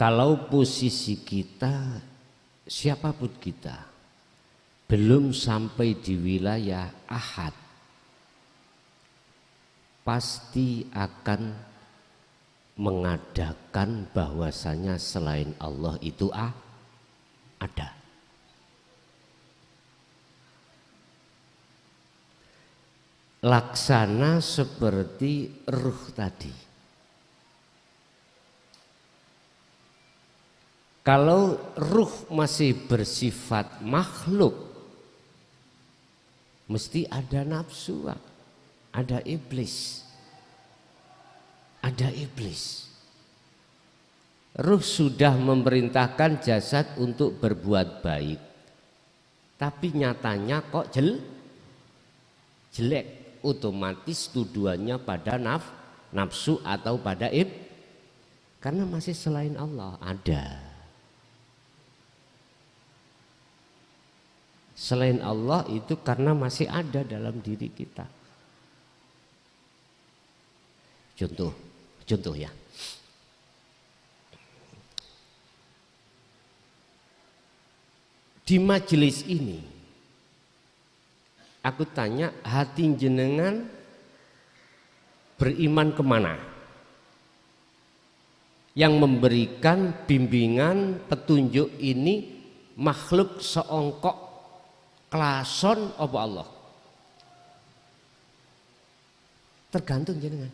Kalau posisi kita, siapapun kita, belum sampai di wilayah ahad, pasti akan mengadakan bahwasanya selain Allah itu ada. Laksana seperti ruh tadi. Kalau ruh masih bersifat makhluk, mesti ada nafsu, ada iblis. Ada iblis. Ruh sudah memerintahkan jasad untuk berbuat baik, tapi nyatanya kok jelek. Otomatis tuduhannya pada nafsu atau pada karena masih selain Allah ada. Selain Allah itu karena masih ada dalam diri kita. Contoh ya. Di majelis ini aku tanya, hati jenengan beriman kemana? Yang memberikan bimbingan petunjuk ini makhluk seongkok klason apa Allah? Tergantung jenengan.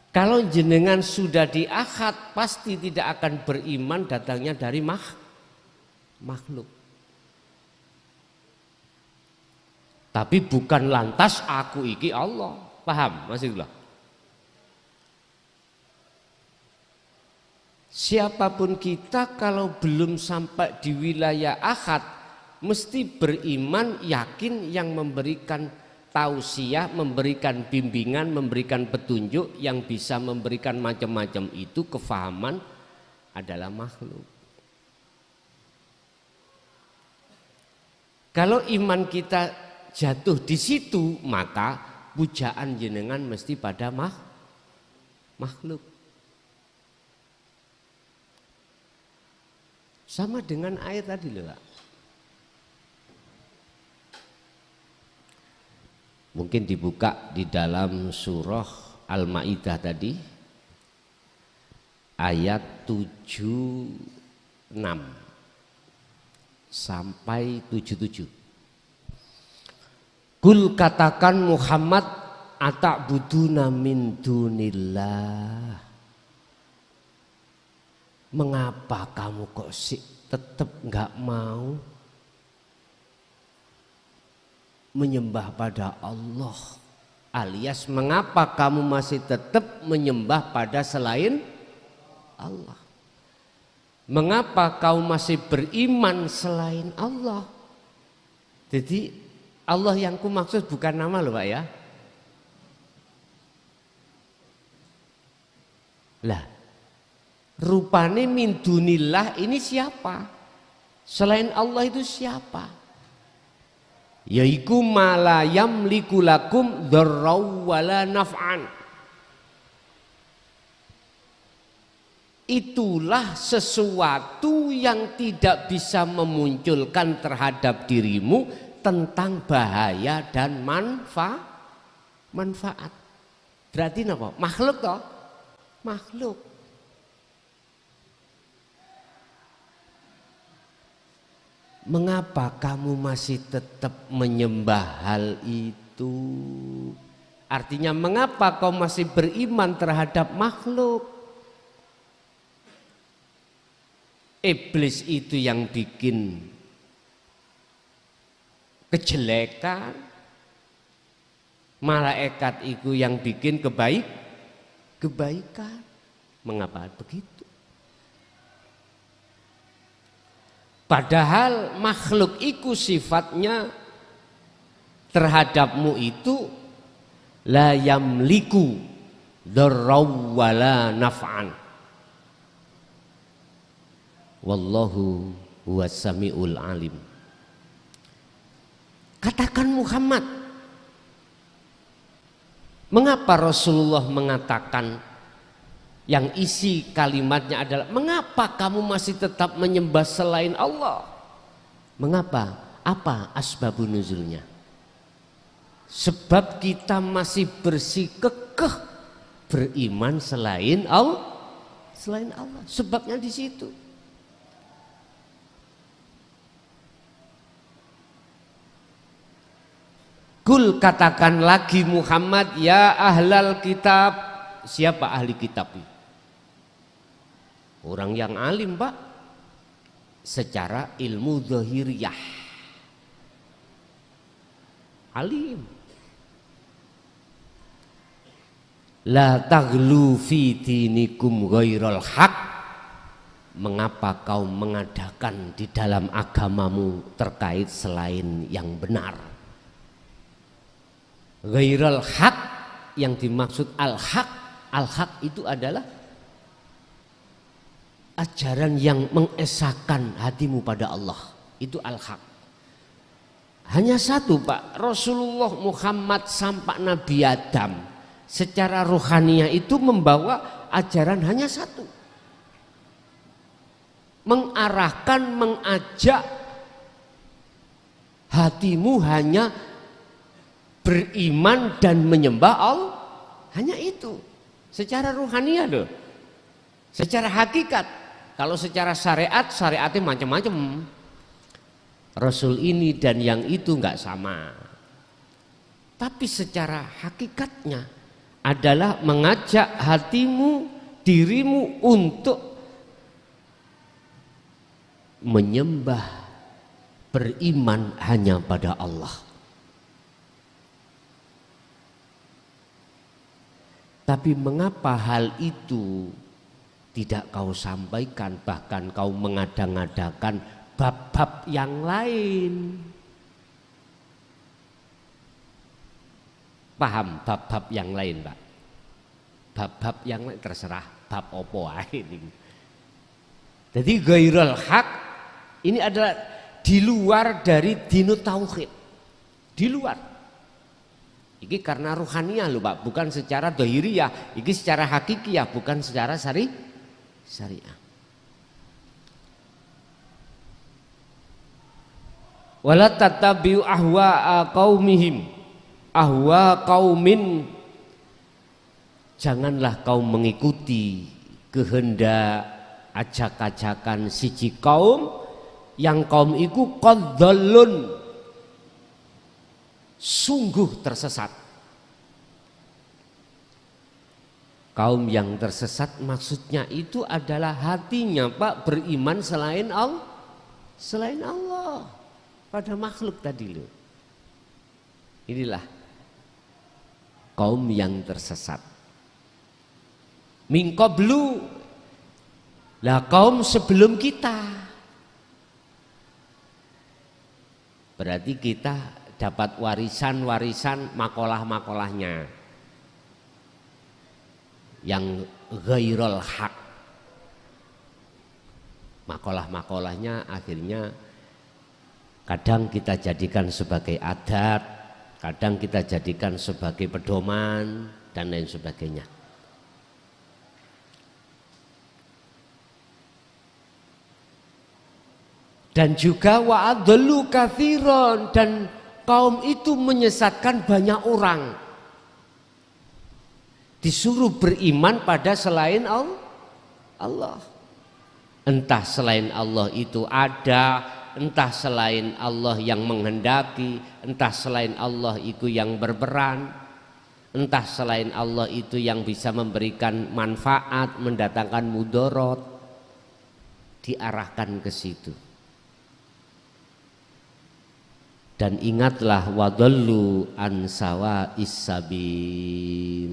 Kalau jenengan sudah di akad, pasti tidak akan beriman datangnya dari makhluk. Tapi bukan lantas aku iki Allah. Paham maksudnya? Siapapun kita kalau belum sampai di wilayah akad, mesti beriman yakin yang memberikan tausiah, memberikan bimbingan, memberikan petunjuk yang bisa memberikan macam-macam itu kefahaman adalah makhluk. Kalau iman kita jatuh di situ, maka pujaan jenengan mesti pada makhluk. Sama dengan air tadi loh, Pak. Mungkin dibuka di dalam surah Al-Maidah tadi ayat 76 sampai 77. Kul katakan Muhammad, ata'buduna min dunillah. Mengapa kamu kok tetap nggak mau menyembah pada Allah, alias mengapa kamu masih tetap menyembah pada selain Allah? Mengapa kau masih beriman selain Allah? Jadi Allah yang ku maksud bukan nama loh Pak ya. Lah, rupane min dunillah ini siapa? Selain Allah itu siapa? Yaiku mala yamliku lakum dzarraw wala naf'an. Itulah sesuatu yang tidak bisa memunculkan terhadap dirimu tentang bahaya dan manfaat. Berarti apa? Makhluk toh? Makhluk. Mengapa kamu masih tetap menyembah hal itu? Artinya mengapa kau masih beriman terhadap makhluk? Iblis itu yang bikin kejelekan, malaikat itu yang bikin kebaikan. Mengapa begitu? Padahal makhluk itu sifatnya terhadapmu itu la yamliku dzarraw wala naf'an. Wallahu huwas samiul alim. Katakan Muhammad, mengapa Rasulullah mengatakan Yang isi kalimatnya adalah mengapa kamu masih tetap menyembah selain Allah? Mengapa? Apa asbabun nuzulnya? Sebab kita masih bersikukuh beriman selain Allah. Selain Allah, sebabnya di situ. Kul, katakan lagi Muhammad, ya ahlal kitab. Siapa ahli kitab itu? Orang yang alim, Pak, secara ilmu zahiriyah. Alim. La taghlu fi dinikum ghairal haq. Mengapa kau mengadakan di dalam agamamu terkait selain yang benar? Ghairal haq, yang dimaksud al-haq. Al-haq itu adalah ajaran yang mengesahkan hatimu pada Allah. Itu al-haq. Hanya satu, Pak, Rasulullah Muhammad sampai Nabi Adam secara rohaniah itu membawa ajaran hanya satu. Mengarahkan, mengajak hatimu hanya beriman dan menyembah Allah. Hanya itu. Secara rohaniah loh. Secara hakikat. Kalau secara syariat, syariatnya macam-macam. Rasul ini dan yang itu enggak sama. Tapi secara hakikatnya adalah mengajak hatimu, dirimu untuk menyembah, beriman hanya pada Allah. Tapi mengapa hal itu tidak kau sampaikan, bahkan kau mengada-ngadakan bab-bab yang lain? Paham bab-bab yang lain, Pak? Bab-bab yang lain terserah bab opo ae ini. Jadi ghairul haq ini adalah di luar dari dinut tauhid. Di luar. Ini karena ruhaniyah loh, Pak, bukan secara dhahiriyah. Ini secara hakikiyah, bukan secara syariah. Wala tattabi'u ahwa'a qaumihim. Ahwa qaumin, janganlah kau mengikuti kehendak ajak-ajakan siji kaum yang kaum iku qadzallun, sungguh tersesat. Kaum yang tersesat maksudnya itu adalah hatinya, Pak, beriman selain Allah. Selain Allah pada makhluk tadi loh. Inilah kaum yang tersesat. Min qablu, lah kaum sebelum kita. Berarti kita dapat warisan-warisan makalah-makalahnya yang ghairul haq. Makalah-makalahnya akhirnya kadang kita jadikan sebagai adat, kadang kita jadikan sebagai pedoman dan lain sebagainya. Dan juga wa'adlu katsiran, dan kaum itu menyesatkan banyak orang. Disuruh beriman pada selain Allah. Entah selain Allah itu ada, entah selain Allah yang menghendaki, entah selain Allah itu yang berperan, entah selain Allah itu yang bisa memberikan manfaat, mendatangkan mudarat, diarahkan ke situ. Dan ingatlah wadallu an sawa'is sabil,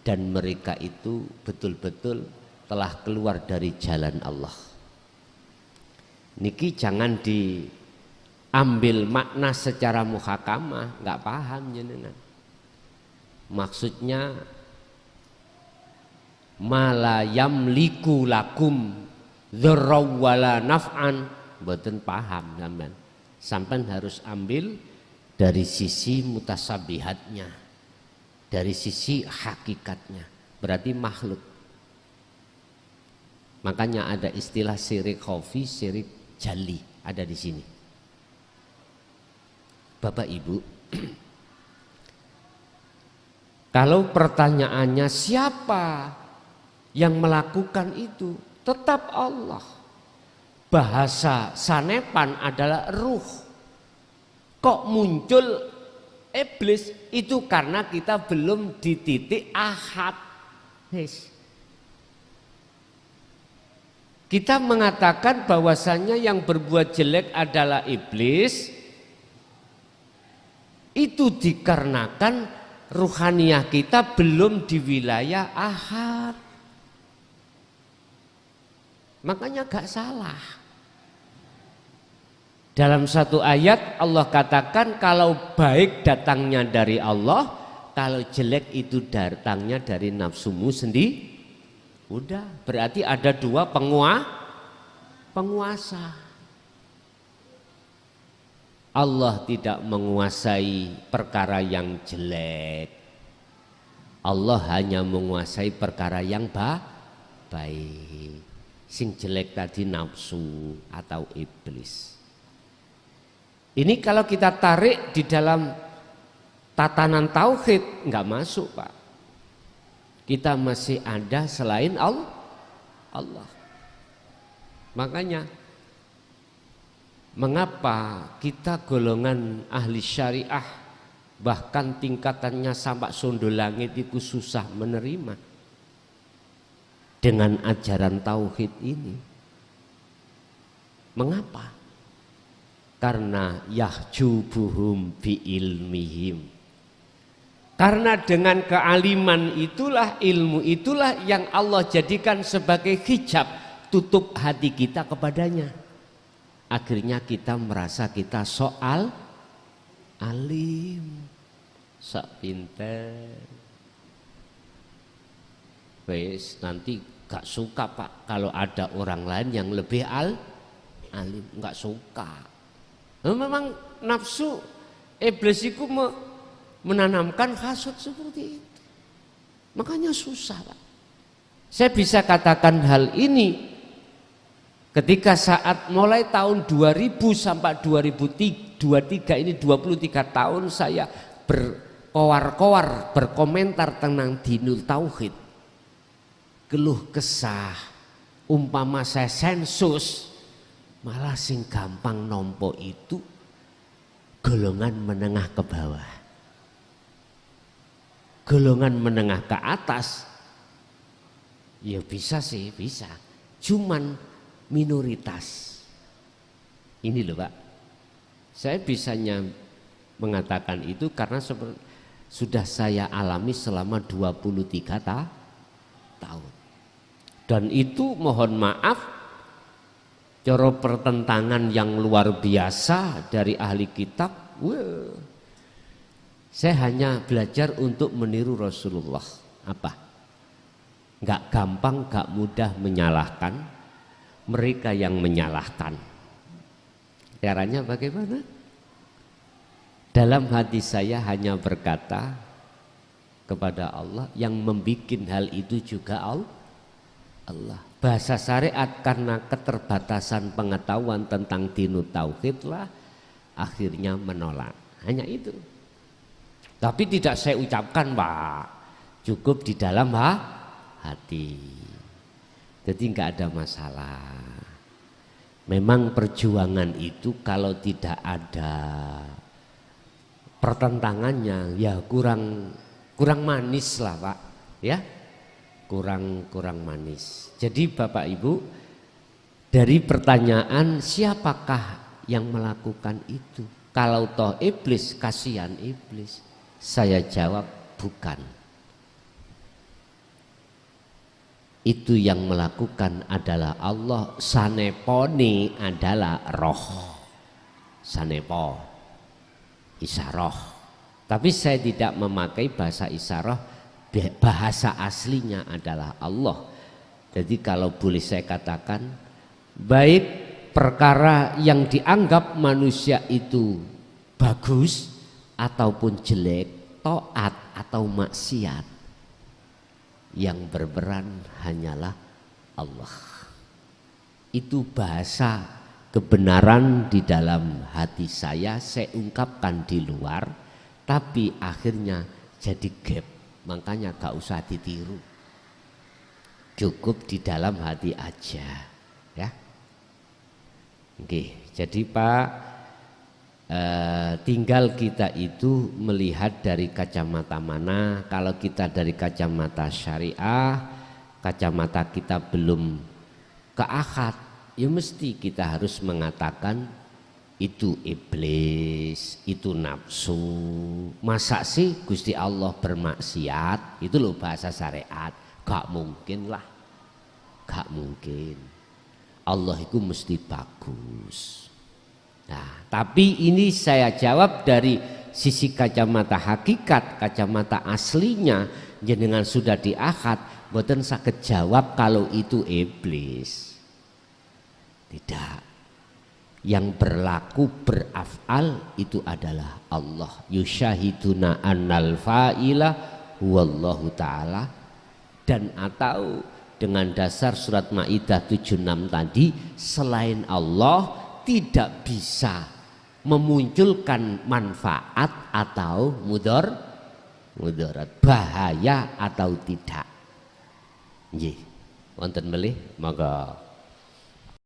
dan mereka itu betul-betul telah keluar dari jalan Allah. Niki jangan diambil makna secara muhakamah, nggak paham jenengan. Maksudnya mala yamliku lakum dzarra wala naf'an, mboten paham sampean. Sampai harus ambil dari sisi mutasabihatnya, dari sisi hakikatnya. Berarti makhluk. Makanya ada istilah syirik khafi, syirik jali ada di sini. Bapak Ibu, kalau pertanyaannya siapa yang melakukan itu, tetap Allah. Bahasa sanepan adalah ruh. Kok muncul iblis? Itu karena kita belum di titik ahad. Kita mengatakan bahwasannya yang berbuat jelek adalah iblis, itu dikarenakan ruhaniyah kita belum di wilayah ahad. Makanya gak salah. Dalam satu ayat Allah katakan kalau baik datangnya dari Allah, kalau jelek itu datangnya dari nafsumu sendiri. Udah, berarti ada dua penguasa. Allah tidak menguasai perkara yang jelek. Allah hanya menguasai perkara yang baik. Sing jelek tadi nafsu atau iblis. Ini kalau kita tarik di dalam tatanan tauhid nggak masuk, Pak. Kita masih ada selain Allah. Makanya mengapa kita golongan ahli syariah bahkan tingkatannya sampai sondo langit itu susah menerima dengan ajaran tauhid ini? Mengapa? Karena yahjubuhum bi ilmihim. Karena dengan kealiman itulah, ilmu itulah yang Allah jadikan sebagai hijab, tutup hati kita kepadanya. Akhirnya kita merasa kita soal alim, sok pinter. Wes nanti gak suka Pak kalau ada orang lain yang lebih alim, gak suka. Memang nafsu iblis itu menanamkan hasad seperti itu. Makanya susah, Pak. Saya bisa katakan hal ini ketika saat mulai tahun 2000 sampai 2023 ini 23 tahun saya berkoar-koar berkomentar tentang dinul tauhid. Keluh kesah, umpama saya sensus, malah sing gampang nompo itu golongan menengah ke bawah. Golongan menengah ke atas ya bisa sih, bisa, cuman minoritas. Ini loh Pak, saya bisanya mengatakan itu karena sudah saya alami selama 23 tahun. Dan itu mohon maaf cara pertentangan yang luar biasa dari ahli kitab. Saya hanya belajar untuk meniru Rasulullah. Apa? Gak gampang, gak mudah menyalahkan mereka yang menyalahkan. Caranya bagaimana? Dalam hati saya hanya berkata kepada Allah, yang membikin hal itu juga Allah. Bahasa syariat karena keterbatasan pengetahuan tentang dinut tauhid lah akhirnya menolak. Hanya itu. Tapi tidak saya ucapkan Pak, cukup di dalam hati. Jadi enggak ada masalah. Memang perjuangan itu kalau tidak ada pertentangannya ya kurang manis lah Pak, ya kurang manis. Jadi Bapak Ibu, dari pertanyaan siapakah yang melakukan itu? Kalau toh iblis, kasihan iblis. Saya jawab bukan. Itu yang melakukan adalah Allah. Saneponi adalah roh. Sanepo, isaroh. Tapi saya tidak memakai bahasa isaroh. Bahasa aslinya adalah Allah. Jadi kalau boleh saya katakan, baik perkara yang dianggap manusia itu bagus ataupun jelek, taat atau maksiat, yang berperan hanyalah Allah. itu bahasa kebenaran di dalam hati saya ungkapkan di luar, tapi akhirnya jadi gap. Makanya gak usah ditiru, cukup di dalam hati aja ya. Oke, jadi Pak, tinggal kita itu melihat dari kacamata mana. Kalau kita dari kacamata syariah, kacamata kita belum ke akad, ya mesti kita harus mengatakan itu iblis, itu nafsu. Masa sih Gusti Allah bermaksiat? Itu loh bahasa syariat. Gak mungkin lah, gak mungkin. Allah itu mesti bagus. Nah, tapi ini saya jawab dari sisi kacamata hakikat, kacamata aslinya. Jenengan sudah diakad, mboten saged jawab kalau itu iblis. Tidak. Yang berlaku beraf'al itu adalah Allah. Yusyahiduna annal fa'ila huwallahu ta'ala. Dan atau dengan dasar surat Maidah 76 tadi, selain Allah tidak bisa memunculkan manfaat atau mudarat, bahaya atau tidak. Nggih, wonten melih monggo.